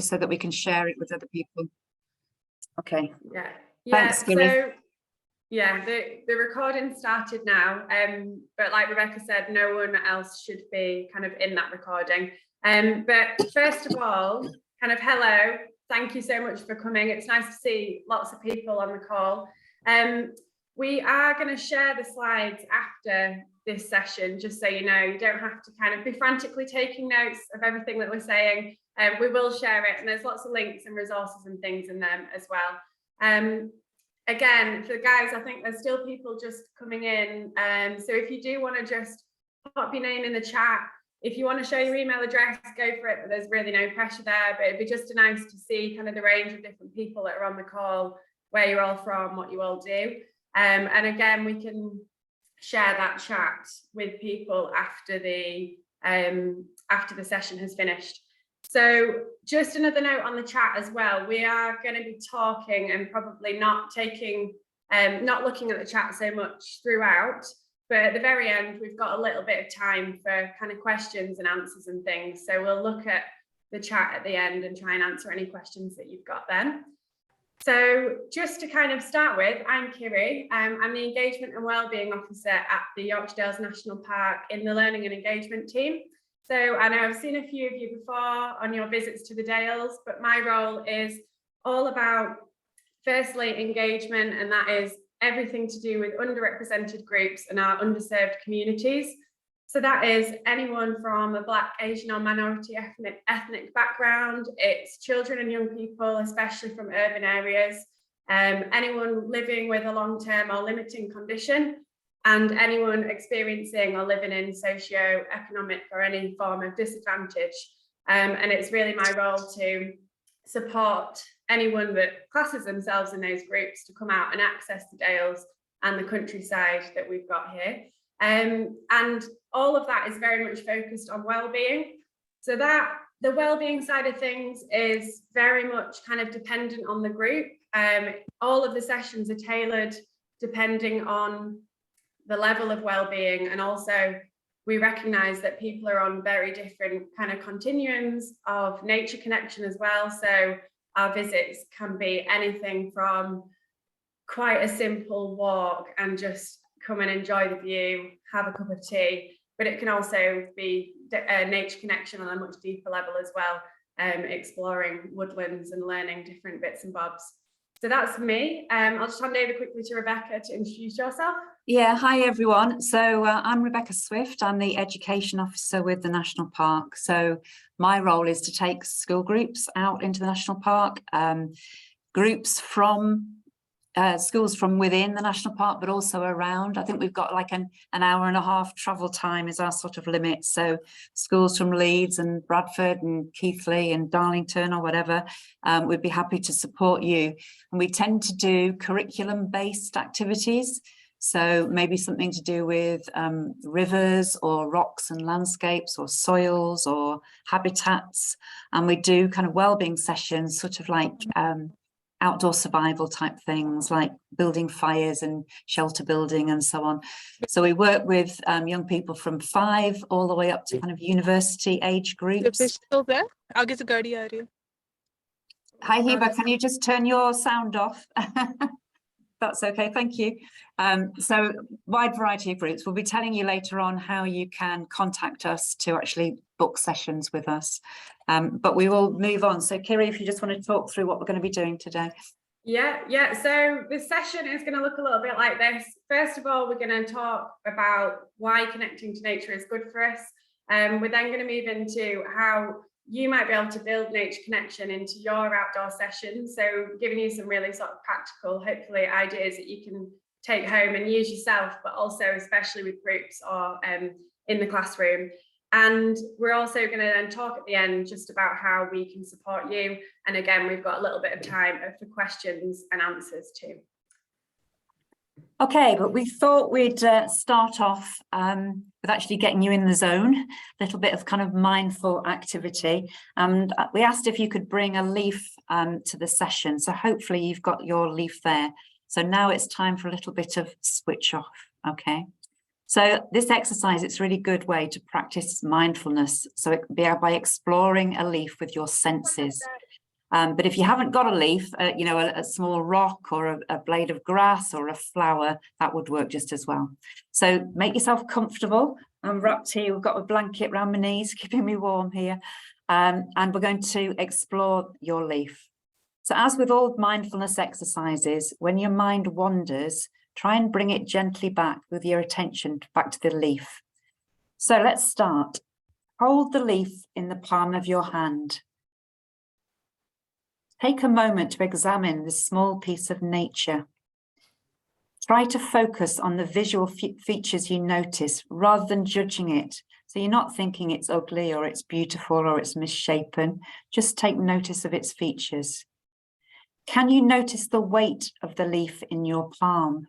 just so that we can share it with other people. Okay. Yeah. Thanks, Kiri. So yeah, the recording started now, but like Rebecca said, no one else should be kind of in that recording. But first of all, kind of hello, thank you so much for coming. It's nice to see lots of people on the call. We are going to share the slides after this session, just so you know. You don't have to kind of be frantically taking notes of everything that we're saying. We will share it, and there's lots of links and resources and things in them as well. Again, for the guys, I think there's still people just coming in. So if you do want to just pop your name in the chat, if you want to show your email address, go for it, but there's really no pressure there. But it'd be just nice to see kind of the range of different people that are on the call, where you're all from, what you all do. And again, we can share that chat with people after the session has finished. So just another note on the chat as well, we are going to be talking and probably not looking at the chat so much throughout, but at the very end, we've got a little bit of time for kind of questions and answers and things. So we'll look at the chat at the end and try and answer any questions that you've got then. So just to kind of start with, I'm Kiri. I'm the Engagement and Wellbeing Officer at the Yorkshire Dales National Park in the Learning and Engagement team. So I know I've seen a few of you before on your visits to the Dales, but my role is all about, firstly, engagement, and that is everything to do with underrepresented groups and our underserved communities. So that is anyone from a Black, Asian or minority ethnic background. It's children and young people, especially from urban areas, anyone living with a long-term or limiting condition, and anyone experiencing or living in socio-economic or any form of disadvantage. And it's really my role to support anyone that classes themselves in those groups to come out and access the Dales and the countryside that we've got here. And all of that is very much focused on well-being. So that the well-being side of things is very much kind of dependent on the group. All of the sessions are tailored depending on the level of well-being, and also we recognize that people are on very different kind of continuums of nature connection as well. So our visits can be anything from quite a simple walk and just come and enjoy the view, have a cup of tea, but it can also be a nature connection on a much deeper level as well, exploring woodlands and learning different bits and bobs. So that's me. I'll just hand over quickly to Rebecca to introduce yourself. Yeah, hi everyone. So I'm Rebecca Swift. I'm the Education Officer with the National Park. So my role is to take school groups out into the National Park, groups from schools from within the National Park, but also around. I think we've got like an hour and a half travel time is our sort of limit. So schools from Leeds and Bradford and Keighley and Darlington or whatever, we'd be happy to support you. And we tend to do curriculum-based activities. So maybe something to do with rivers or rocks and landscapes or soils or habitats. And we do kind of wellbeing sessions, sort of like outdoor survival type things like building fires and shelter building and so on. So we work with young people from 5 all the way up to kind of university age groups. If they're still there, I'll get to go to you. Hi Heba, can you just turn your sound off? That's okay, thank you. So wide variety of groups. We'll be telling you later on how you can contact us to actually book sessions with us. But we will move on. So Kiri, if you just want to talk through what we're going to be doing today. Yeah. So this session is going to look a little bit like this. First of all, we're going to talk about why connecting to nature is good for us. We're then going to move into how you might be able to build nature connection into your outdoor sessions. So giving you some really sort of practical, hopefully, ideas that you can take home and use yourself, but also especially with groups or in the classroom. And we're also going to then talk at the end just about how we can support you. And again, we've got a little bit of time for questions and answers too. Okay, but we thought we'd start off with actually getting you in the zone, a little bit of kind of mindful activity. And we asked if you could bring a leaf to the session. So hopefully you've got your leaf there. So now it's time for a little bit of switch off, okay? So this exercise, it's a really good way to practice mindfulness. So it can be by exploring a leaf with your senses. But if you haven't got a leaf, you know, a small rock or a blade of grass or a flower, that would work just as well. So make yourself comfortable. I'm wrapped here, we've got a blanket around my knees, keeping me warm here. And we're going to explore your leaf. So as with all mindfulness exercises, when your mind wanders, try and bring it gently back with your attention back to the leaf. So let's start. Hold the leaf in the palm of your hand. Take a moment to examine this small piece of nature. Try to focus on the visual features you notice rather than judging it. So you're not thinking it's ugly or it's beautiful or it's misshapen. Just take notice of its features. Can you notice the weight of the leaf in your palm?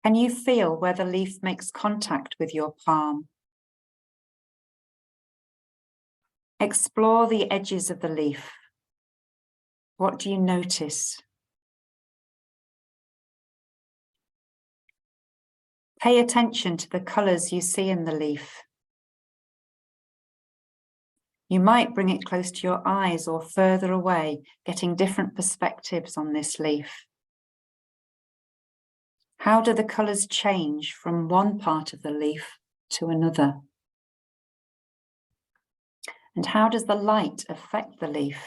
Can you feel where the leaf makes contact with your palm? Explore the edges of the leaf. What do you notice? Pay attention to the colours you see in the leaf. You might bring it close to your eyes or further away, getting different perspectives on this leaf. How do the colours change from one part of the leaf to another? And how does the light affect the leaf?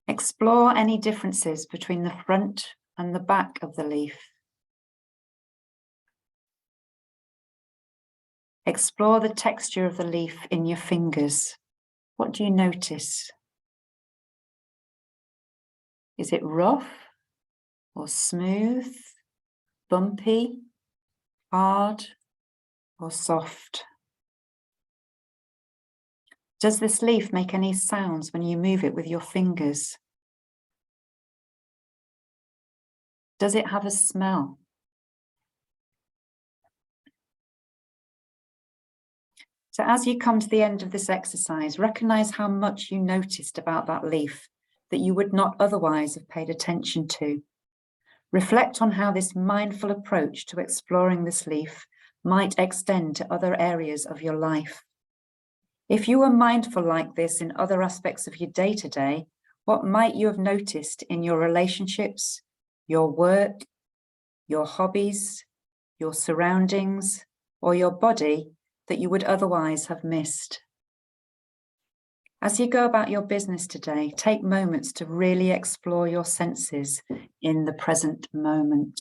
Explore any differences between the front and the back of the leaf. Explore the texture of the leaf in your fingers. What do you notice? Is it rough or smooth, bumpy, hard or soft? Does this leaf make any sounds when you move it with your fingers? Does it have a smell? So as you come to the end of this exercise, recognize how much you noticed about that leaf that you would not otherwise have paid attention to. Reflect on how this mindful approach to exploring this leaf might extend to other areas of your life. If you were mindful like this in other aspects of your day-to-day, what might you have noticed in your relationships, your work, your hobbies, your surroundings, or your body that you would otherwise have missed? As you go about your business today, take moments to really explore your senses in the present moment.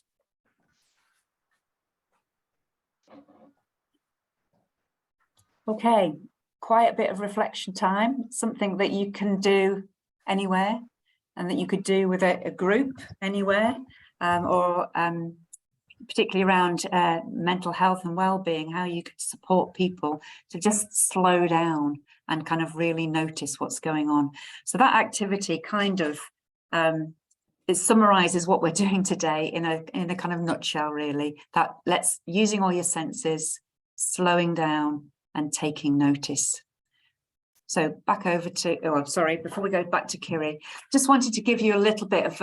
Okay, quite a bit of reflection time, something that you can do anywhere and that you could do with a group anywhere, or particularly around mental health and well-being, how you could support people to just slow down and kind of really notice what's going on. So that activity kind of it summarizes what we're doing today in a kind of nutshell, really. That using all your senses, slowing down and taking notice. So back over to, oh, I'm sorry, before we go back to Kiri, just wanted to give you a little bit of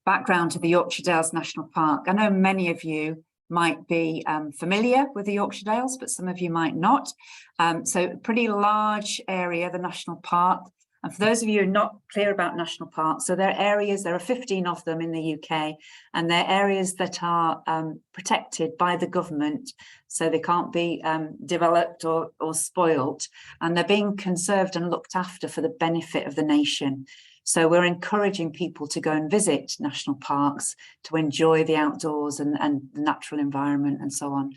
background to the Yorkshire Dales National Park. I know many of you might be familiar with the Yorkshire Dales, but some of you might not. So a pretty large area, the national park. And for those of you who are not clear about national parks, so they're areas, there are 15 of them in the UK, and they're areas that are protected by the government, so they can't be developed or spoilt, and they're being conserved and looked after for the benefit of the nation. So we're encouraging people to go and visit national parks to enjoy the outdoors and the natural environment and so on.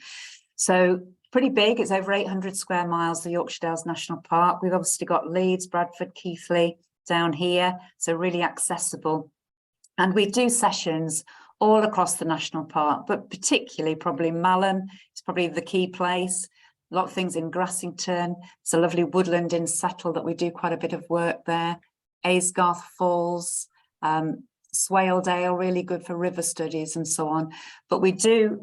So pretty big, it's over 800 square miles, the Yorkshire Dales National Park. We've obviously got Leeds, Bradford, Keighley down here, so really accessible. And we do sessions all across the national park, but particularly probably Malham, it's probably the key place. A lot of things in Grassington, it's a lovely woodland in Settle that we do quite a bit of work there. Aysgarth Falls, Swaledale, really good for river studies and so on. But we do,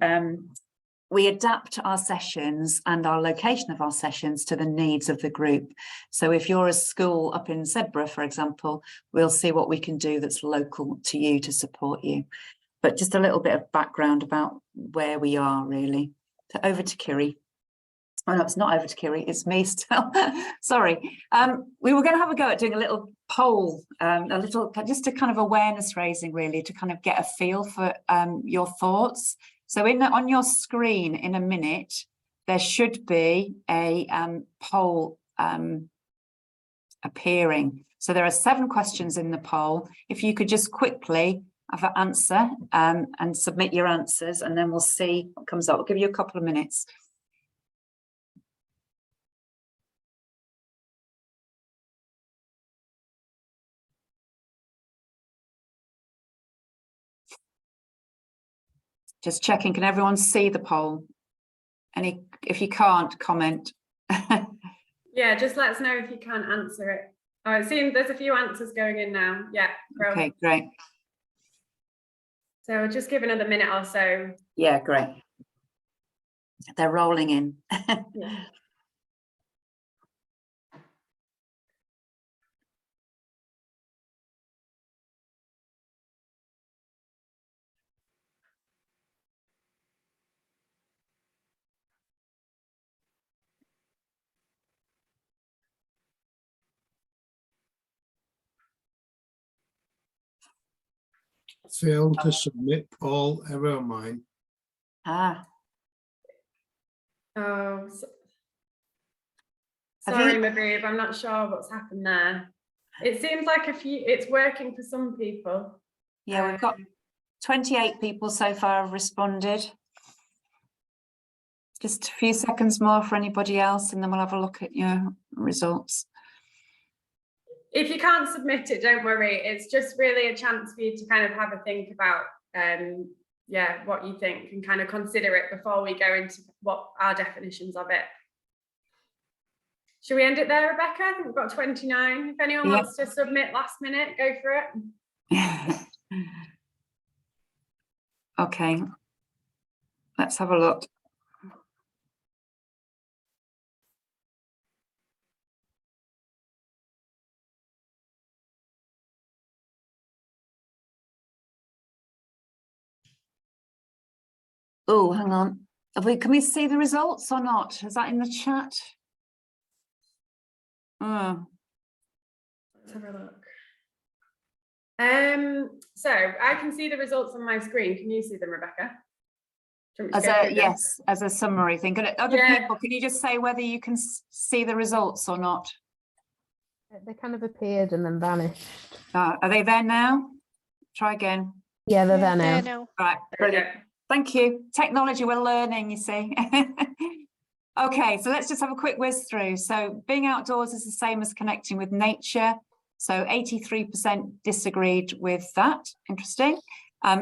we adapt our sessions and our location of our sessions to the needs of the group. So if you're a school up in Sedbergh, for example, we'll see what we can do that's local to you to support you. But just a little bit of background about where we are, really. So over to Kiri. Oh no, it's not over to Kiri, it's me still. Sorry. We were going to have a go at doing a little poll, just a kind of awareness raising, really, to kind of get a feel for your thoughts. So on your screen in a minute, there should be a poll appearing. So there are 7 questions in the poll. If you could just quickly have an answer and submit your answers, and then we'll see what comes up. We'll give you a couple of minutes. Just checking, can everyone see the poll? If you can't, comment. Yeah, just let us know if you can't answer it. Oh, it seems there's a few answers going in now. Yeah. Okay, great. So just give another minute or so. Yeah, great. They're rolling in. Yeah. Failed to submit poll, error on mine. Ah. Oh, Have sorry, you- Magrib, I'm not sure what's happened there. It seems like it's working for some people. Yeah, we've got 28 people so far have responded. Just a few seconds more for anybody else, and then we'll have a look at your results. If you can't submit it, don't worry. It's just really a chance for you to kind of have a think about, yeah, what you think and kind of consider it before we go into what our definitions of it. Should we end it there, Rebecca? I think we've got 29. If anyone wants to submit last minute, go for it. Okay, let's have a look. Oh, hang on. Can we see the results or not? Is that in the chat? Oh. Let's have a look. So I can see the results on my screen. Can you see them, Rebecca? Yes, as a summary thing. Other people, can you just say whether you can see the results or not? They kind of appeared and then vanished. Are they there now? Try again. Yeah, they're there There now. now. Right, brilliant. Thank you. Technology, we're learning, you see. Okay, so let's just have a quick whiz through. So being outdoors is the same as connecting with nature. So 83% disagreed with that. Interesting.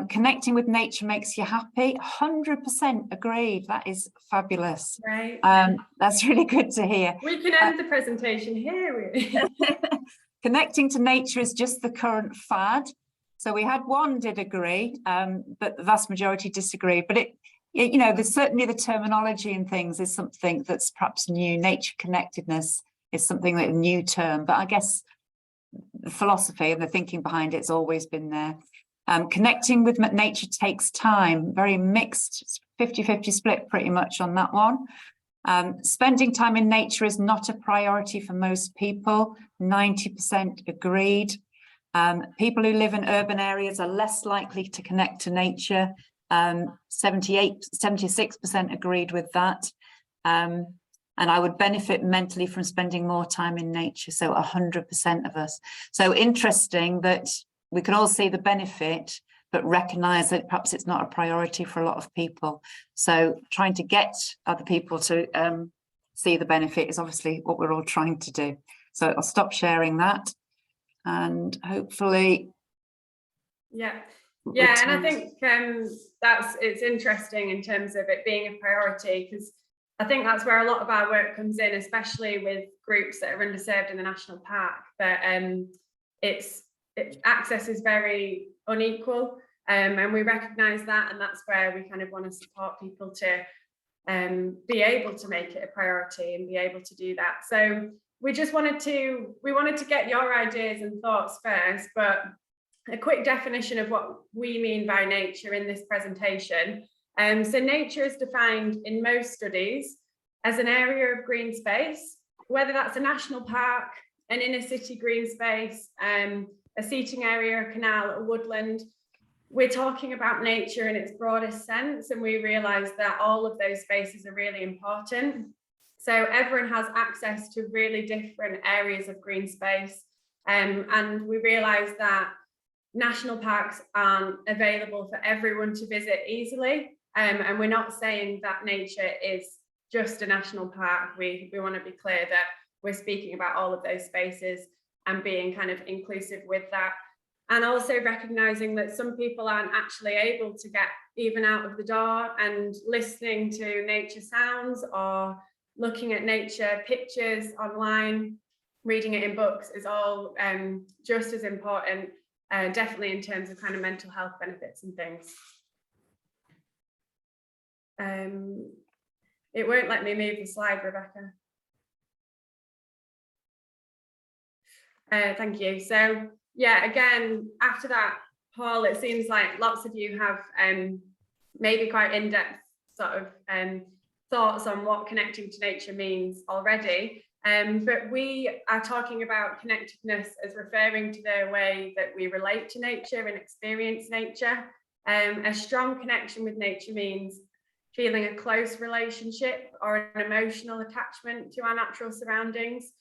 Connecting with nature makes you happy. 100% agreed. That is fabulous. Right. That's really good to hear. We can end the presentation here. Connecting to nature is just the current fad. So we had one did agree, but the vast majority disagreed. But there's certainly the terminology and things is something that's perhaps new. Nature connectedness is something that a new term, but I guess the philosophy and the thinking behind it's always been there. Connecting with nature takes time, very mixed, 50-50 split pretty much on that one. Spending time in nature is not a priority for most people, 90% agreed. People who live in urban areas are less likely to connect to nature, 76% agreed with that. And I would benefit mentally from spending more time in nature, so 100% of us. So interesting that we can all see the benefit, but recognise that perhaps it's not a priority for a lot of people. So trying to get other people to see the benefit is obviously what we're all trying to do. So I'll stop sharing that, and hopefully, Yeah, and I think it's interesting in terms of it being a priority, because I think that's where a lot of our work comes in, especially with groups that are underserved in the national park. But access is very unequal, and we recognise that, and that's where we kind of want to support people to be able to make it a priority and be able to do that. So we wanted to get your ideas and thoughts first, but a quick definition of what we mean by nature in this presentation. So nature is defined in most studies as an area of green space, whether that's a national park, an inner city green space, a seating area, a canal, a woodland. We're talking about nature in its broadest sense, and we realise that all of those spaces are really important. So everyone has access to really different areas of green space, and we realise that national parks aren't available for everyone to visit easily, and we're not saying that nature is just a national park. We want to be clear that we're speaking about all of those spaces and being kind of inclusive with that. And also recognizing that some people aren't actually able to get even out of the door, and listening to nature sounds or looking at nature pictures online, reading it in books is all just as important, definitely in terms of kind of mental health benefits and things. It won't let me move the slide, Rebecca. Thank you. So yeah, again, after that, Paul, it seems like lots of you have maybe quite in-depth sort of thoughts on what connecting to nature means already. But we are talking about connectedness as referring to the way that we relate to nature and experience nature. A strong connection with nature means feeling a close relationship or an emotional attachment to our natural surroundings.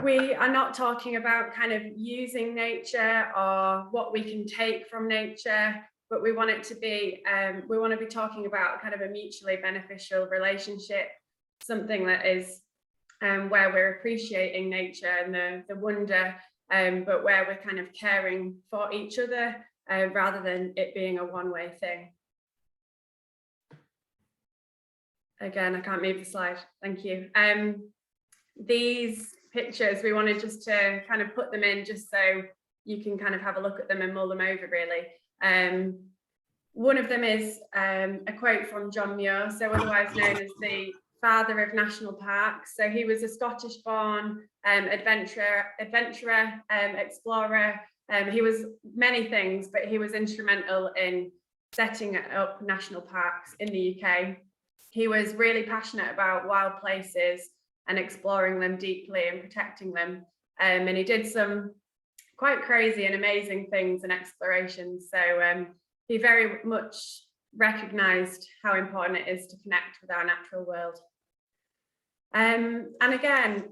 We are not talking about kind of using nature or what we can take from nature, but we want it to be, we want to be talking about kind of a mutually beneficial relationship, something that is where we're appreciating nature and the wonder, but where we're kind of caring for each other rather than it being a one-way thing. Again, I can't move the slide. Thank you. These pictures, we wanted just to kind of put them in just so you can kind of have a look at them and mull them over really. One of them is a quote from John Muir, so otherwise known as the father of national parks. So he was a Scottish-born adventurer, explorer. He was many things, but he was instrumental in setting up national parks in the UK. He was really passionate about wild places and exploring them deeply and protecting them. And he did some quite crazy and amazing things and explorations. So he very much recognised how important it is to connect with our natural world. And again,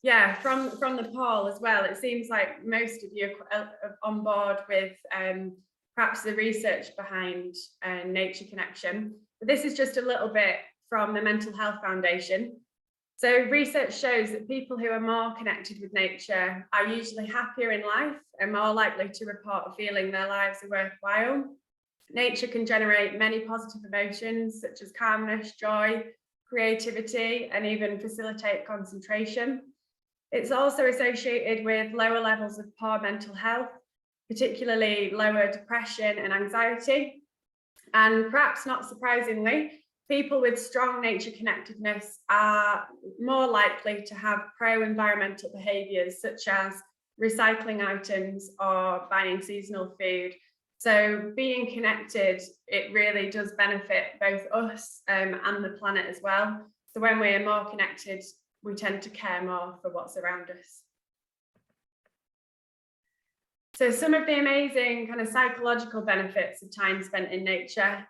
yeah, from the poll as well, it seems like most of you are on board with perhaps the research behind nature connection. But this is just a little bit from the Mental Health Foundation. So research shows that people who are more connected with nature are usually happier in life and more likely to report feeling their lives are worthwhile. Nature can generate many positive emotions such as calmness, joy, creativity, and even facilitate concentration. It's also associated with lower levels of poor mental health, particularly lower depression and anxiety. And perhaps not surprisingly, people with strong nature connectedness are more likely to have pro-environmental behaviours such as recycling items or buying seasonal food. So being connected, it really does benefit both us and the planet as well. So when we're more connected, we tend to care more for what's around us. So some of the amazing kind of psychological benefits of time spent in nature,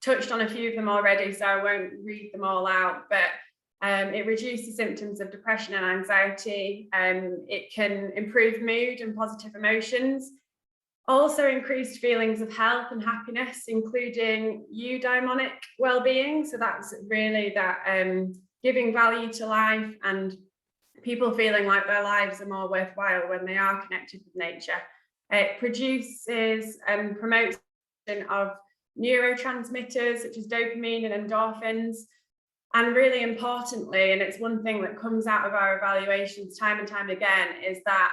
touched on a few of them already, so I won't read them all out, but it reduces symptoms of depression and anxiety. It can improve mood and positive emotions. Also increased feelings of health and happiness, including eudaimonic well-being. So that's really that giving value to life and people feeling like their lives are more worthwhile when they are connected with nature. It produces and promotes of neurotransmitters such as dopamine and endorphins. And really importantly, and it's one thing that comes out of our evaluations time and time again, is that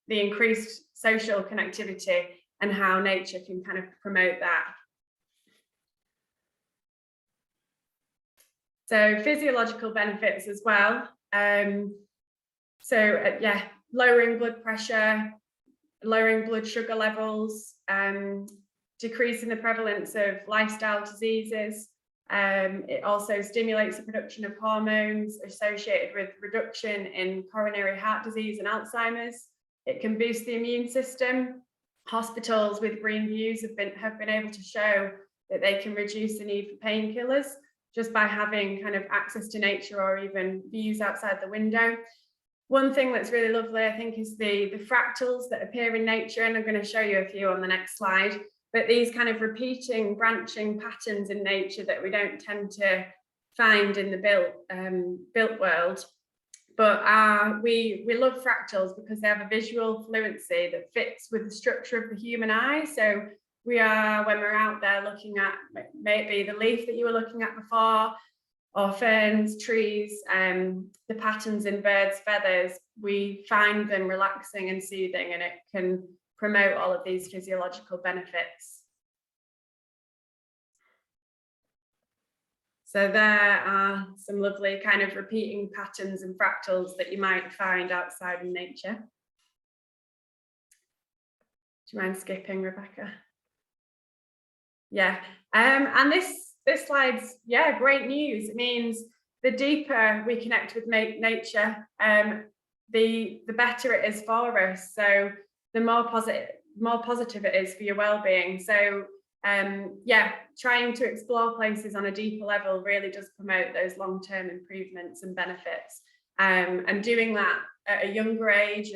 the increased social connectivity and how nature can kind of promote that. So physiological benefits as well. Yeah, lowering blood pressure, lowering blood sugar levels, decreasing the prevalence of lifestyle diseases, It also stimulates the production of hormones associated with reduction in coronary heart disease and Alzheimer's. It can boost the immune system. Hospitals with green views have been able to show that they can reduce the need for painkillers just by having kind of access to nature or even views outside the window. One thing that's really lovely, I think, is the fractals that appear in nature, and I'm going to show you a few on the next slide. But these kind of repeating, branching patterns in nature that we don't tend to find in the built world. But we love fractals because they have a visual fluency that fits with the structure of the human eye. So we are, when we're out there looking at maybe the leaf that you were looking at before, or ferns, trees, the patterns in birds' feathers, we find them relaxing and soothing, and it can promote all of these physiological benefits. So there are some lovely kind of repeating patterns and fractals that you might find outside in nature. Do you mind skipping, Rebecca? Yeah, and this slide's, yeah, great news. It means the deeper we connect with nature, the better it is for us. So the more positive it is for your well-being. So yeah, trying to explore places on a deeper level really does promote those long-term improvements and benefits. And doing that at a younger age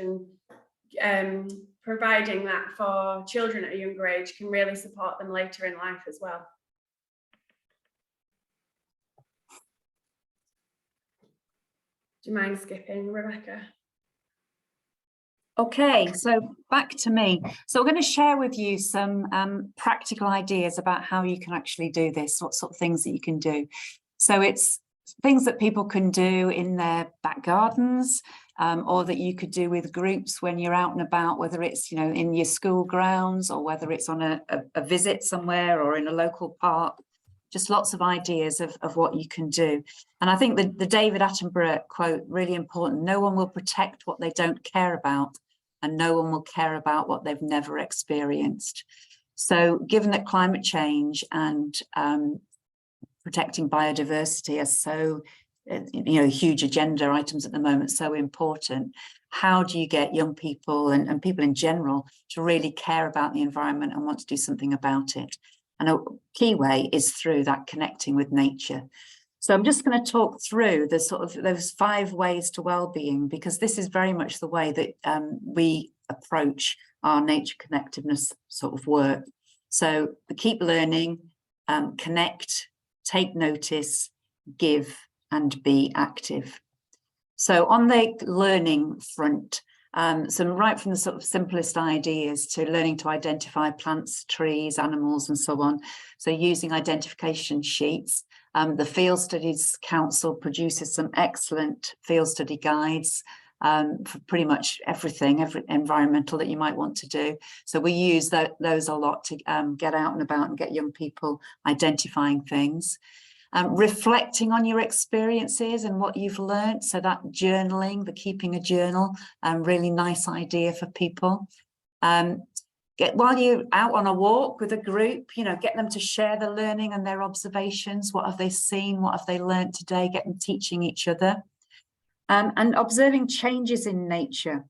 and providing that for children at a younger age can really support them later in life as well. Do you mind skipping, Rebecca? Okay, so back to me. So we're going to share with you some practical ideas about how you can actually do this, what sort of things that you can do. So it's things that people can do in their back gardens, or that you could do with groups when you're out and about, whether it's, you know, in your school grounds or whether it's on a visit somewhere or in a local park. Just lots of ideas of what you can do. And I think the David Attenborough quote, really important: no one will protect what they don't care about, and no one will care about what they've never experienced. So given that climate change and protecting biodiversity are so, you know, huge agenda items at the moment, so important, how do you get young people and people in general to really care about the environment and want to do something about it? And a key way is through that connecting with nature. So I'm just going to talk through the sort of those 5 ways to well-being, because this is very much the way that we approach our nature connectedness sort of work. So keep learning, connect, take notice, give, and be active. So on the learning front, so right from the sort of simplest ideas to learning to identify plants, trees, animals, and so on. So using identification sheets. The Field Studies Council produces some excellent field study guides for pretty much everything, every environmental that you might want to do. So we use those a lot to get out and about and get young people identifying things. Reflecting on your experiences and what you've learned. So that journaling, the keeping a journal, really nice idea for people. While you're out on a walk with a group, you know, get them to share the learning and their observations. What have they seen? What have they learned today? Get them teaching each other. And observing changes in nature.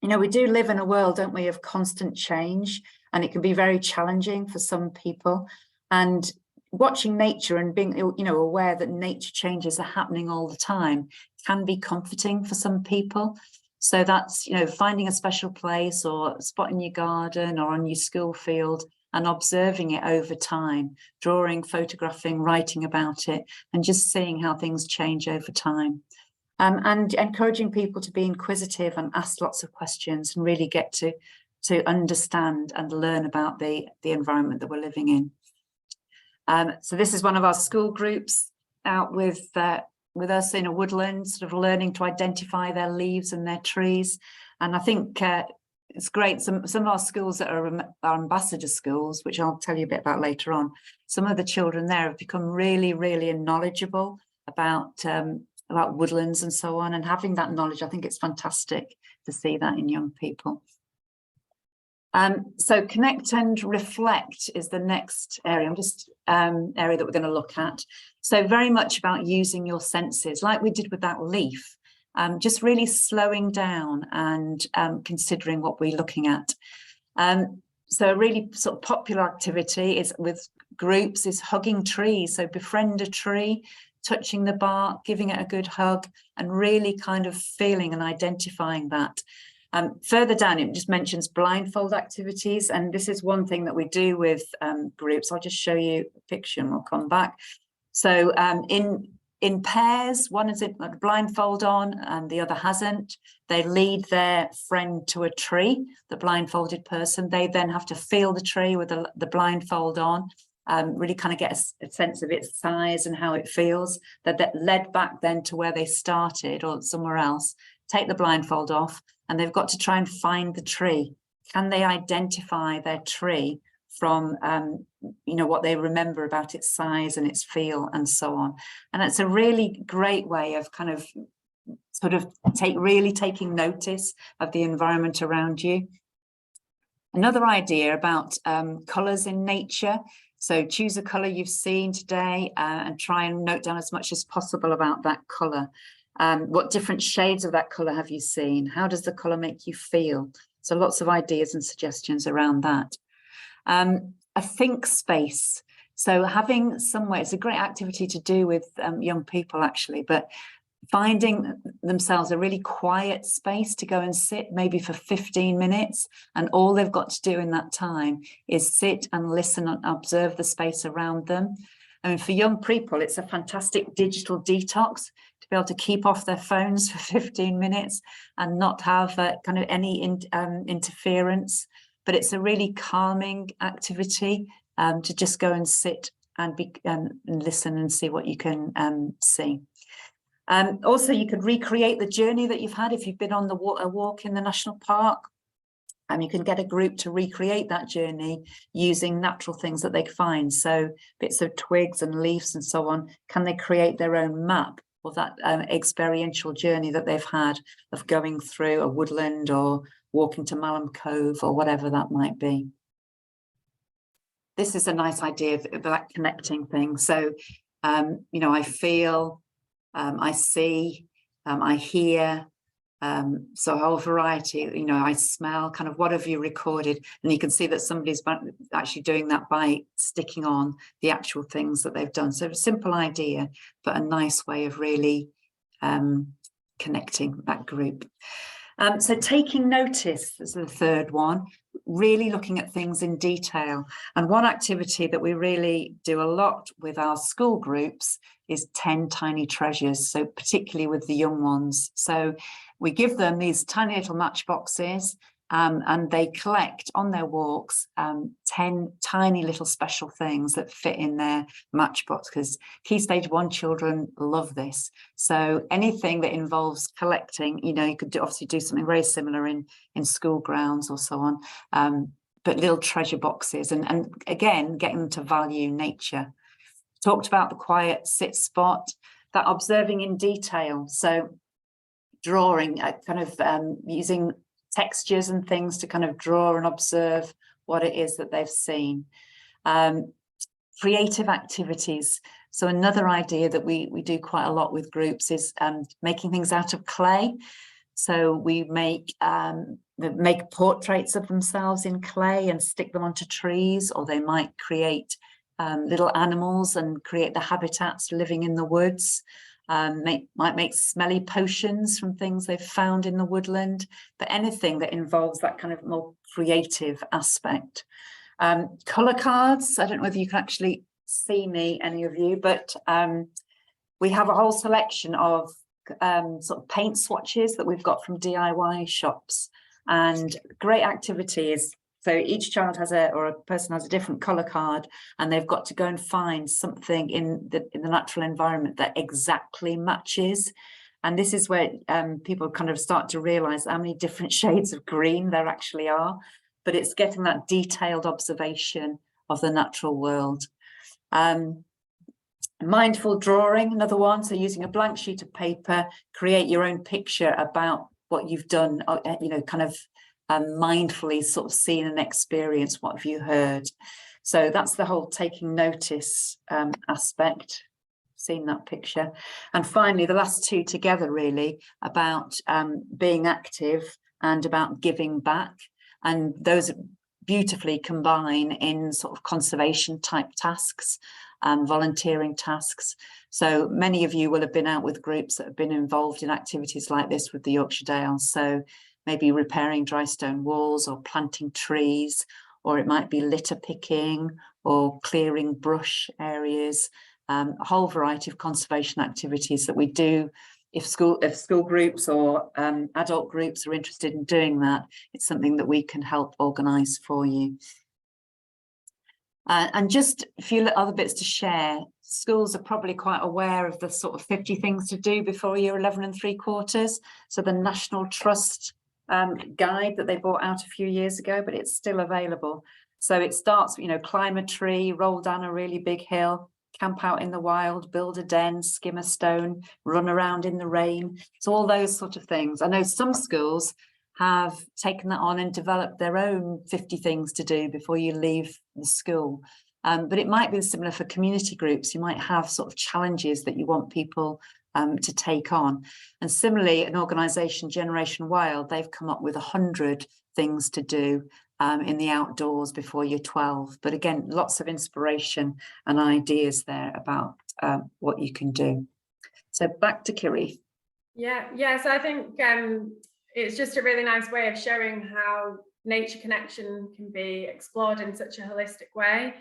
You know, we do live in a world, don't we, of constant change, and it can be very challenging for some people. And watching nature and being, you know, aware that nature changes are happening all the time can be comforting for some people. So that's, you know, finding a special place or spot in your garden or on your school field and observing it over time, drawing, photographing, writing about it, and just seeing how things change over time. And encouraging people to be inquisitive and ask lots of questions and really get to understand and learn about the environment that we're living in. So this is one of our school groups out with us in a woodland, sort of learning to identify their leaves and their trees. And I think it's great. Some of our schools that are ambassador schools, which I'll tell you a bit about later on, some of the children there have become really, really knowledgeable about woodlands and so on. And having that knowledge, I think it's fantastic to see that in young people. So connect and reflect is the next area. Area that we're going to look at. So very much about using your senses, like we did with that leaf. Just really slowing down and considering what we're looking at. So a really sort of popular activity is with groups is hugging trees. So befriend a tree, touching the bark, giving it a good hug, and really kind of feeling and identifying that. Further down, it just mentions blindfold activities, and this is one thing that we do with groups. I'll just show you a picture and we'll come back. So in pairs, one has a blindfold on and the other hasn't. They lead their friend to a tree, the blindfolded person. They then have to feel the tree with the blindfold on, really kind of get a sense of its size and how it feels. That led back then to where they started or somewhere else, take the blindfold off, and they've got to try and find the tree. Can they identify their tree from what they remember about its size and its feel and so on? And it's a really great way of kind of sort of really taking notice of the environment around you. Another idea about colours in nature. So choose a colour you've seen today and try and note down as much as possible about that colour. What different shades of that colour have you seen? How does the colour make you feel? So lots of ideas and suggestions around that. A think space. So having somewhere, it's a great activity to do with young people actually, but finding themselves a really quiet space to go and sit maybe for 15 minutes, and all they've got to do in that time is sit and listen and observe the space around them. I mean, for young people, it's a fantastic digital detox to be able to keep off their phones for 15 minutes and not have kind of any interference. But it's a really calming activity to just go and sit and listen and see what you can see. Also, you could recreate the journey that you've had if you've been on a walk in the national park. And you can get a group to recreate that journey using natural things that they find. So bits of twigs and leaves and so on. Can they create their own map of that experiential journey that they've had of going through a woodland or walking to Malham Cove or whatever that might be? This is a nice idea of that connecting thing. So, I feel, I see, I hear, so a whole variety, I smell, kind of what have you recorded? And you can see that somebody's actually doing that by sticking on the actual things that they've done. So a simple idea, but a nice way of really connecting that group. So taking notice is the third one, really looking at things in detail. And one activity that we really do a lot with our school groups is 10 tiny treasures. So particularly with the young ones. So we give them these tiny little matchboxes and they collect on their walks 10 tiny little special things that fit in their matchbox, because Key Stage 1 children love this. So anything that involves collecting, you could obviously do something very similar in school grounds or so on, but little treasure boxes and again, getting them to value nature. Talked about the quiet sit spot, that observing in detail. So drawing, kind of using textures and things to kind of draw and observe what it is that they've seen. Creative activities. So another idea that we do quite a lot with groups is making things out of clay. So we make portraits of themselves in clay and stick them onto trees, or they might create little animals and create the habitats living in the woods. Might make smelly potions from things they've found in the woodland, but anything that involves that kind of more creative aspect. Colour cards, I don't know whether you can actually see me, any of you, but we have a whole selection of sort of paint swatches that we've got from DIY shops, and great activities. So each child has or a person has a different colour card, and they've got to go and find something in the natural environment that exactly matches. And this is where people kind of start to realise how many different shades of green there actually are. But it's getting that detailed observation of the natural world. Mindful drawing, another one. So using a blank sheet of paper, create your own picture about what you've done, kind of mindfully sort of seen and experienced, what have you heard? So that's the whole taking notice aspect. Seen that picture. And finally, the last two together really about being active and about giving back, and those beautifully combine in sort of conservation type tasks, volunteering tasks. So many of you will have been out with groups that have been involved in activities like this with the Yorkshire Dales. So maybe repairing dry stone walls or planting trees, or it might be litter picking or clearing brush areas, a whole variety of conservation activities that we do. If school groups or adult groups are interested in doing that, it's something that we can help organise for you. And just a few other bits to share. Schools are probably quite aware of the sort of 50 things to do before year 11 3/4. So the National Trust guide that they brought out a few years ago, but it's still available. So it starts, you know, climb a tree, roll down a really big hill, camp out in the wild, build a den, skim a stone, run around in the rain. So all those sort of things. I know some schools have taken that on and developed their own 50 things to do before you leave the school. But it might be similar for community groups. You might have sort of challenges that you want people to take on. And similarly, an organisation, Generation Wild, they've come up with 100 things to do in the outdoors before you're 12. But again, lots of inspiration and ideas there about what you can do. So back to Kiri. Yeah, so I think it's just a really nice way of showing how nature connection can be explored in such a holistic way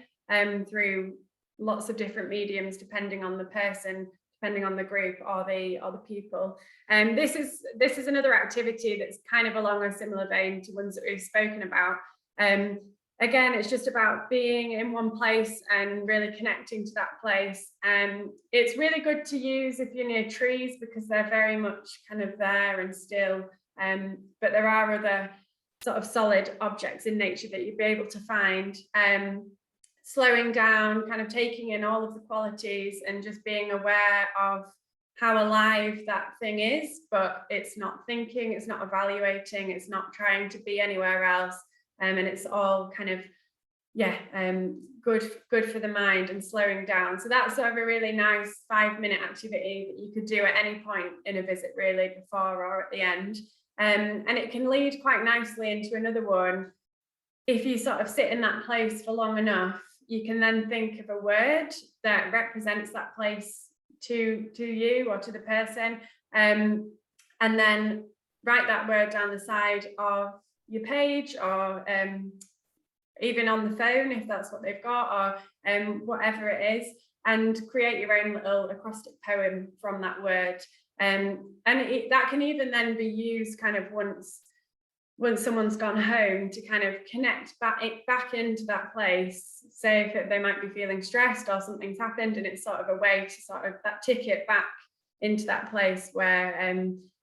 through lots of different mediums, depending on the person, depending on the group or the people. And this is another activity that's kind of along a similar vein to ones that we've spoken about. Again, it's just about being in one place and really connecting to that place. And it's really good to use if you're near trees, because they're very much kind of there and still. But there are other sort of solid objects in nature that you'd be able to find. Slowing down, kind of taking in all of the qualities and just being aware of how alive that thing is, but it's not thinking, it's not evaluating, it's not trying to be anywhere else. And it's all kind of, good for the mind and slowing down. So that's sort of a really nice 5-minute activity that you could do at any point in a visit, really, before or at the end. And it can lead quite nicely into another one. If you sort of sit in that place for long enough, you can then think of a word that represents that place to you or to the person, and then write that word down the side of your page, or even on the phone if that's what they've got, or whatever it is, and create your own little acrostic poem from that word. And that can even then be used kind of once someone's gone home to kind of connect back into that place. Say if they might be feeling stressed or something's happened, and it's sort of a way to sort of that ticket back into that place where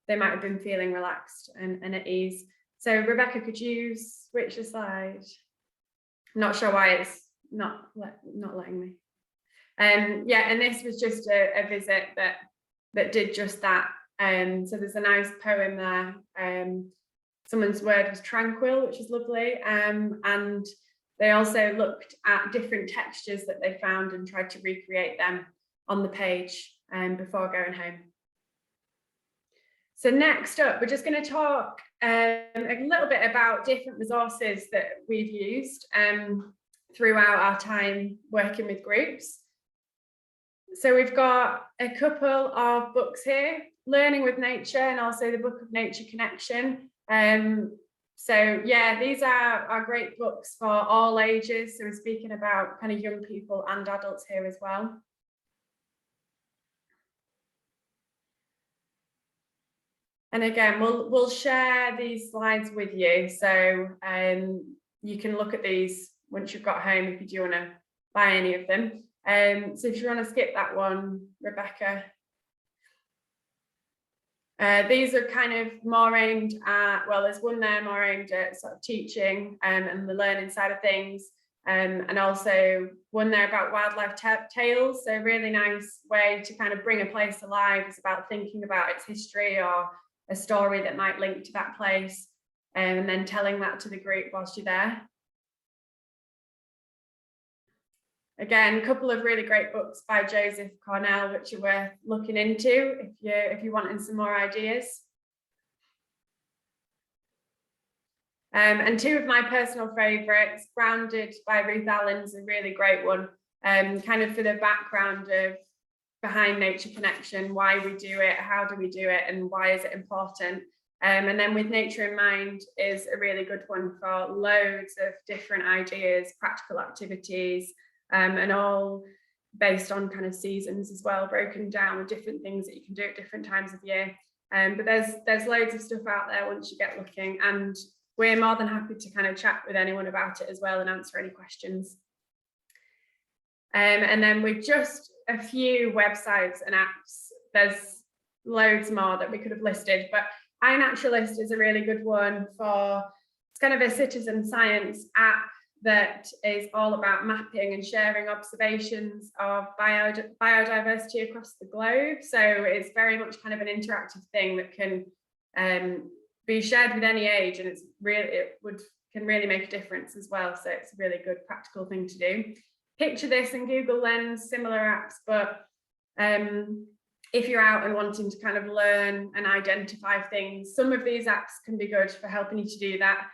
they might have been feeling relaxed and at ease. So Rebecca, could you switch the slide? I'm not sure why it's not letting me. And this was just a visit that did just that. So there's a nice poem there. Someone's word was tranquil, which is lovely. And they also looked at different textures that they found and tried to recreate them on the page before going home. So next up, we're just going to talk a little bit about different resources that we've used throughout our time working with groups. So we've got a couple of books here, Learning with Nature and also the Book of Nature Connection. These are great books for all ages. So we're speaking about kind of young people and adults here as well. And again, we'll share these slides with you. So you can look at these once you've got home if you do want to buy any of them. So if you want to skip that one, Rebecca. These are kind of more aimed at, well, there's one there more aimed at sort of teaching and the learning side of things. And also one there about wildlife tales. So a really nice way to kind of bring a place alive is about thinking about its history or a story that might link to that place. and then telling that to the group whilst you're there. Again, a couple of really great books by Joseph Cornell, which are worth looking into if you're wanting some more ideas. And two of my personal favourites, Grounded by Ruth Allen's a really great one, kind of for the background of behind Nature Connection, why we do it, how do we do it, and why is it important. And then With Nature in Mind is a really good one for loads of different ideas, practical activities, and all based on kind of seasons as well, broken down with different things that you can do at different times of year. But there's loads of stuff out there once you get looking, and we're more than happy to kind of chat with anyone about it as well and answer any questions. And then with just a few websites and apps, there's loads more that we could have listed, but iNaturalist is a really good one for, it's kind of a citizen science app that is all about mapping and sharing observations of biodiversity across the globe. So it's very much kind of an interactive thing that can be shared with any age, and can really make a difference as well. So it's a really good practical thing to do. Picture This and Google Lens, similar apps, but if you're out and wanting to kind of learn and identify things, some of these apps can be good for helping you to do that.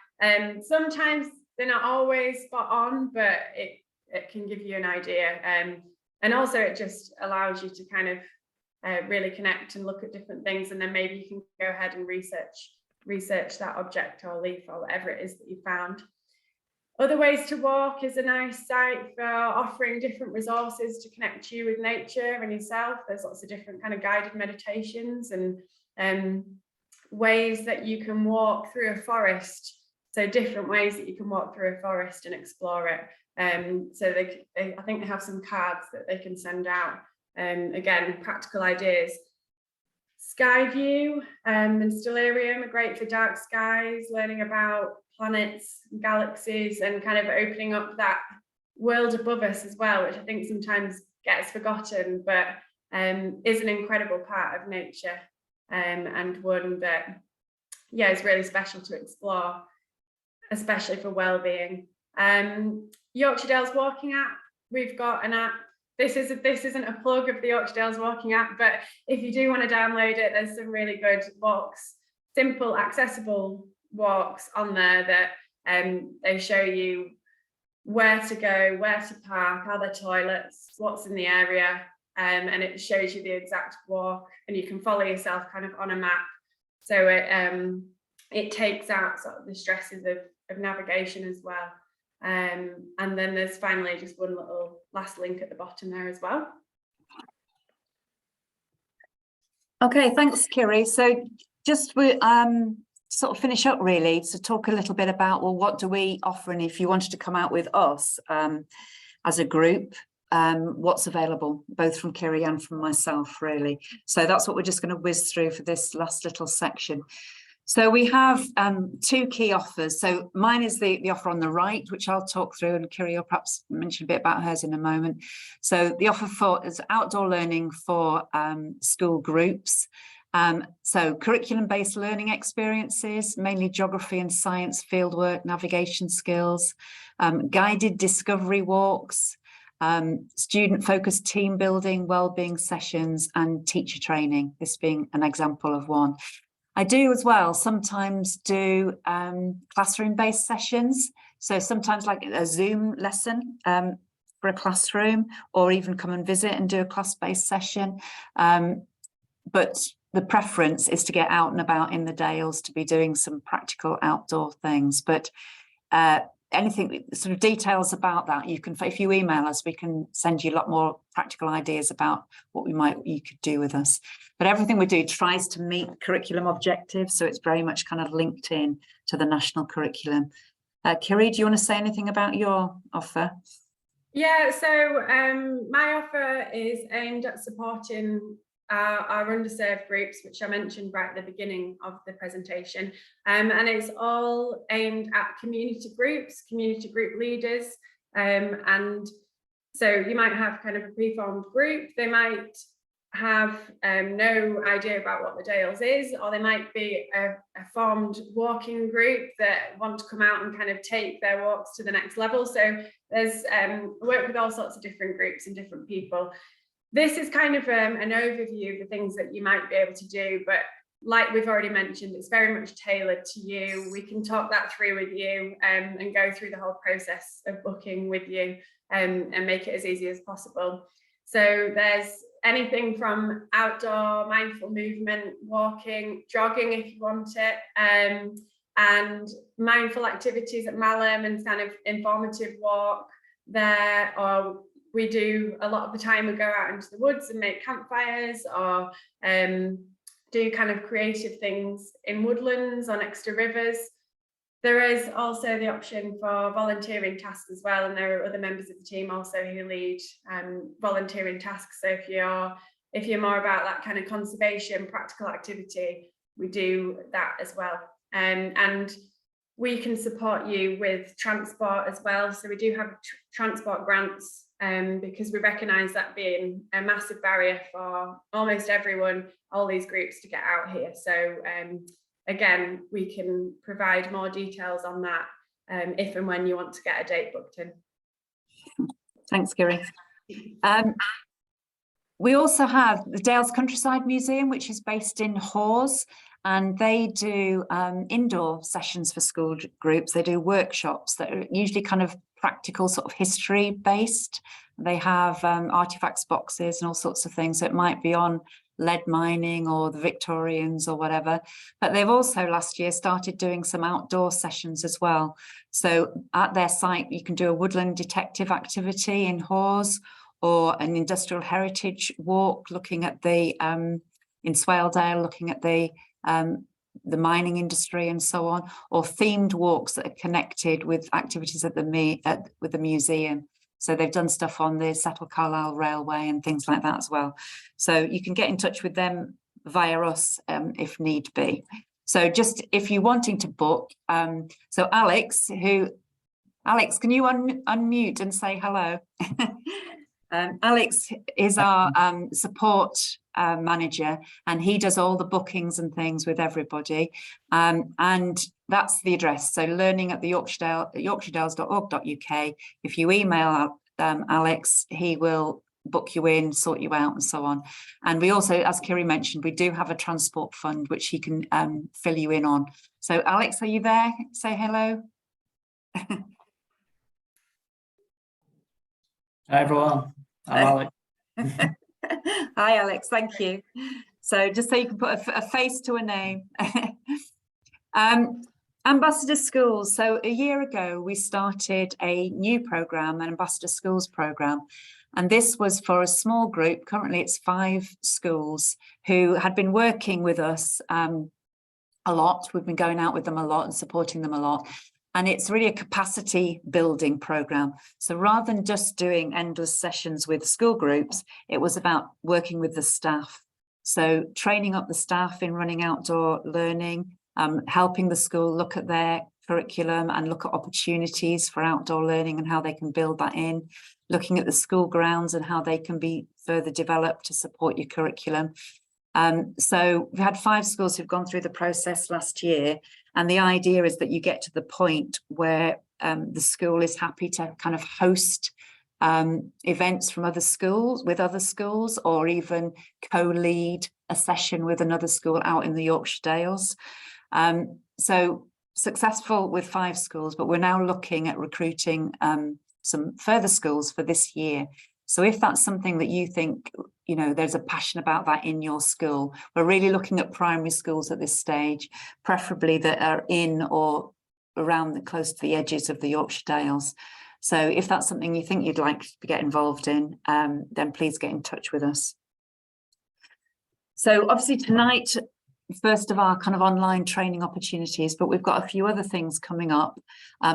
Sometimes they're not always spot on, but it can give you an idea. And also it just allows you to kind of really connect and look at different things, and then maybe you can go ahead and research that object or leaf or whatever it is that you found. Other Ways to Walk is a nice site for offering different resources to connect you with nature and yourself. There's lots of different kind of guided meditations and ways that you can walk through a forest. So different ways that you can walk through a forest and explore it. So I think they have some cards that they can send out. Again, practical ideas. Skyview and Stellarium are great for dark skies, learning about planets, galaxies, and kind of opening up that world above us as well, which I think sometimes gets forgotten, but is an incredible part of nature, and one that, yeah, is really special to explore, especially for well-being. Yorkshire Dales Walking app, we've got an app. This isn't a plug of the Yorkshire Dales Walking app, but if you do want to download it, there's some really good walks, simple, accessible walks on there that they show you where to go, where to park, are there toilets, what's in the area, and it shows you the exact walk, and you can follow yourself kind of on a map. So it takes out sort of the stresses of navigation as well. And then there's finally just one little last link at the bottom there as well. Okay, thanks, Kiri. So just we sort of finish up really to talk a little bit about, well, what do we offer, and if you wanted to come out with us as a group, what's available, both from Kiri and from myself, really. So that's what we're just going to whiz through for this last little section. So we have two key offers. So mine is the offer on the right, which I'll talk through, and Kiri will perhaps mention a bit about hers in a moment. So the offer is outdoor learning for school groups. So curriculum-based learning experiences, mainly geography and science, fieldwork, navigation skills, guided discovery walks, student-focused team building, wellbeing sessions, and teacher training, this being an example of one. I do as well sometimes do classroom-based sessions. So sometimes like a Zoom lesson for a classroom, or even come and visit and do a class-based session. But the preference is to get out and about in the Dales to be doing some practical outdoor things. But anything sort of details about that, you can, if you email us, we can send you a lot more practical ideas about what you could do with us. But everything we do tries to meet curriculum objectives, so it's very much kind of linked in to the national curriculum. Kiri, do you want to say anything about your offer? Yeah, so my offer is aimed at supporting our underserved groups, which I mentioned right at the beginning of the presentation, and it's all aimed at community groups, community group leaders, and so you might have kind of a pre-formed group. They might have no idea about what the Dales is, or they might be a formed walking group that want to come out and kind of take their walks to the next level. So there's work with all sorts of different groups and different people. This is kind of an overview of the things that you might be able to do, but like we've already mentioned, it's very much tailored to you. We can talk that through with you and go through the whole process of booking with you and make it as easy as possible. So there's anything from outdoor mindful movement, walking, jogging if you want it, and mindful activities at Malham and kind of informative walk there. Or we do a lot of the time we go out into the woods and make campfires, or do kind of creative things in woodlands or next to rivers. There is also the option for volunteering tasks as well, and there are other members of the team also who lead volunteering tasks. So if you're more about that kind of conservation, practical activity, we do that as well. And we can support you with transport as well. So we do have transport grants because we recognise that being a massive barrier for almost everyone, all these groups to get out here. So again, we can provide more details on that if and when you want to get a date booked in. Thanks, Kiri. We also have the Dales Countryside Museum, which is based in Hawes, and they do indoor sessions for school groups. They do workshops that are usually kind of practical, sort of history based. They have artifacts boxes and all sorts of things. So it might be on lead mining or the Victorians or whatever, but they've also last year started doing some outdoor sessions as well. So at their site, you can do a woodland detective activity in Hawes, or an industrial heritage walk looking at the in Swaledale, looking at the mining industry and so on, or themed walks that are connected with activities at with the museum. So they've done stuff on the Settle Carlisle Railway and things like that as well. So you can get in touch with them via us if need be. So just if you're wanting to book, so Alex, can you unmute and say hello? Alex is our support manager, and he does all the bookings and things with everybody. And that's the address. So learning@yorkshiredales.org.uk. If you email Alex, he will book you in, sort you out and so on. And we also, as Kiri mentioned, we do have a transport fund, which he can fill you in on. So Alex, are you there? Say hello. Hi everyone, I'm Alex. Hi Alex, thank you. So just so you can put a face to a name. Ambassador Schools. So a year ago, we started a new programme, an Ambassador Schools programme. And this was for a small group. Currently, it's 5 schools who had been working with us a lot. We've been going out with them a lot and supporting them a lot. And it's really a capacity building programme. So rather than just doing endless sessions with school groups, it was about working with the staff. So training up the staff in running outdoor learning, helping the school look at their curriculum and look at opportunities for outdoor learning and how they can build that in, looking at the school grounds and how they can be further developed to support your curriculum. So we've had 5 schools who've gone through the process last year, and the idea is that you get to the point where the school is happy to kind of host events from other schools, with other schools, or even co-lead a session with another school out in the Yorkshire Dales. So successful with 5 schools, but we're now looking at recruiting some further schools for this year. So if that's something that you think, you know, there's a passion about that in your school, we're really looking at primary schools at this stage, preferably that are in or around close to the edges of the Yorkshire Dales. So if that's something you think you'd like to get involved in, then please get in touch with us. So obviously tonight, first of our kind of online training opportunities, but we've got a few other things coming up.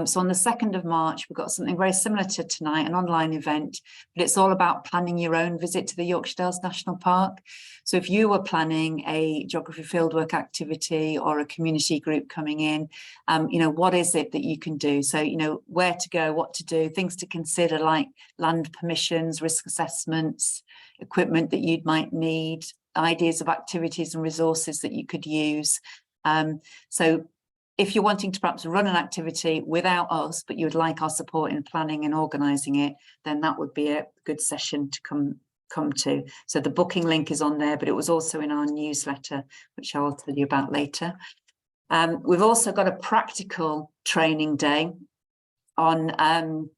So on the 2nd of March, we've got something very similar to tonight, an online event, but it's all about planning your own visit to the Yorkshire Dales National Park. So if you were planning a geography fieldwork activity or a community group coming in, you know, what is it that you can do? So, you know, where to go, what to do, things to consider like land permissions, risk assessments, equipment that you might need, ideas of activities and resources that you could use. So if you're wanting to perhaps run an activity without us, but you would like our support in planning and organising it, then that would be a good session to come to. So the booking link is on there, but it was also in our newsletter, which I'll tell you about later. We've also got a practical training day on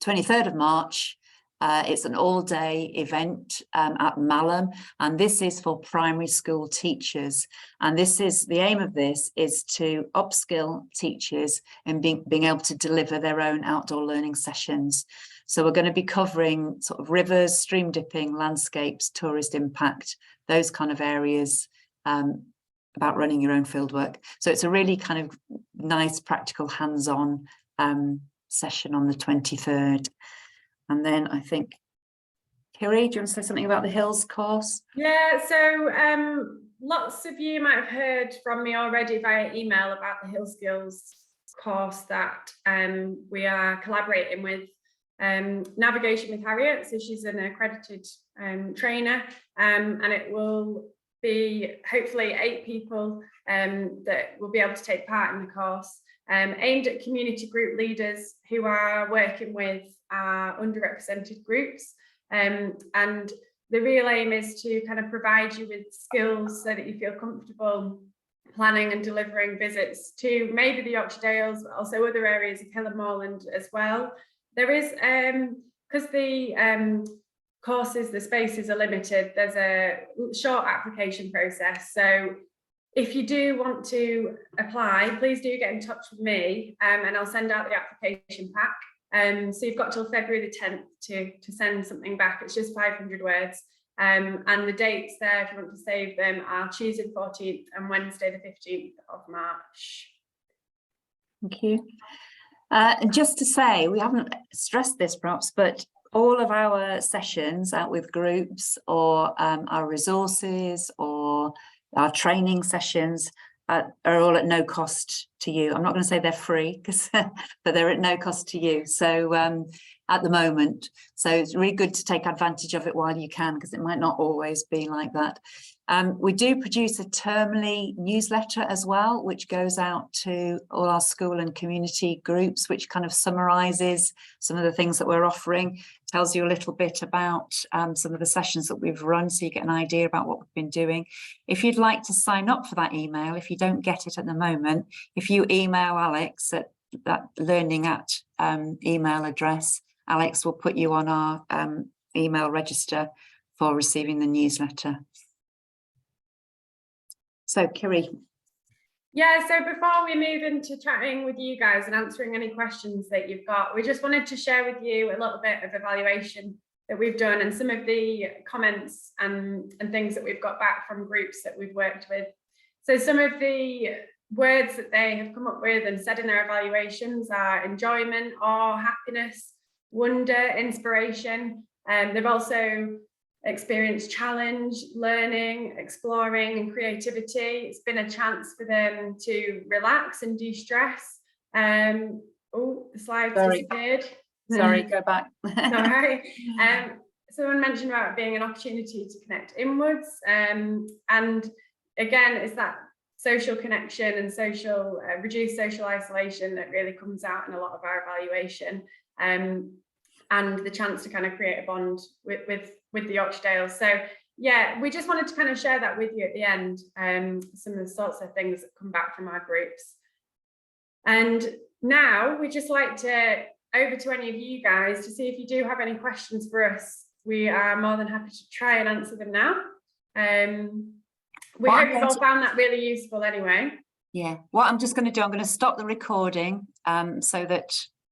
23rd of March. It's an all-day event at Malham, and this is for primary school teachers. And the aim of this is to upskill teachers in being able to deliver their own outdoor learning sessions. So we're going to be covering sort of rivers, stream dipping, landscapes, tourist impact, those kind of areas, about running your own fieldwork. So it's a really kind of nice, practical, hands-on session on the 23rd. And then I think, Kiri, do you want to say something about the Hills course? Yeah, so lots of you might have heard from me already via email about the Hill Skills course that we are collaborating with Navigation with Harriet. So she's an accredited trainer, and it will be hopefully 8 people that will be able to take part in the course, aimed at community group leaders who are working with underrepresented groups, and the real aim is to kind of provide you with skills so that you feel comfortable planning and delivering visits to maybe the Yorkshire Dales, but also other areas of Hill and Moorland as well. There is, because the courses, the spaces are limited, there's a short application process. So if you do want to apply, please do get in touch with me, and I'll send out the application pack. So you've got till February the 10th to send something back. It's just 500 words. And the dates there, if you want to save them, are Tuesday the 14th and Wednesday the 15th of March. Thank you. And just to say, we haven't stressed this perhaps, but all of our sessions out with groups, or our resources, or our training sessions are all at no cost to you. I'm not going to say they're free, but they're at no cost to you. So at the moment, so it's really good to take advantage of it while you can, because it might not always be like that. We do produce a termly newsletter as well, which goes out to all our school and community groups, which kind of summarises some of the things that we're offering, tells you a little bit about some of the sessions that we've run, so you get an idea about what we've been doing. If you'd like to sign up for that email, if you don't get it at the moment, if you email Alex at that learning@ email address, Alex will put you on our email register for receiving the newsletter. So, Kiri. Yeah, so before we move into chatting with you guys and answering any questions that you've got, we just wanted to share with you a little bit of evaluation that we've done and some of the comments and things that we've got back from groups that we've worked with. So some of the words that they have come up with and said in their evaluations are enjoyment, awe, happiness, wonder, inspiration. They've also experienced challenge, learning, exploring, and creativity. It's been a chance for them to relax and de-stress. Oh, the slide disappeared. Sorry, go back. Sorry. Someone mentioned about it being an opportunity to connect inwards. And again, it's that social connection and social reduced social isolation that really comes out in a lot of our evaluation, and the chance to kind of create a bond with the Yorkshire Dales. So yeah, we just wanted to kind of share that with you at the end, some of the sorts of things that come back from our groups. And now we just like to over to any of you guys to see if you do have any questions for us. We are more than happy to try and answer them now. We hope you've all found that really useful anyway. Yeah, what I'm just going to do, I'm going to stop the recording so that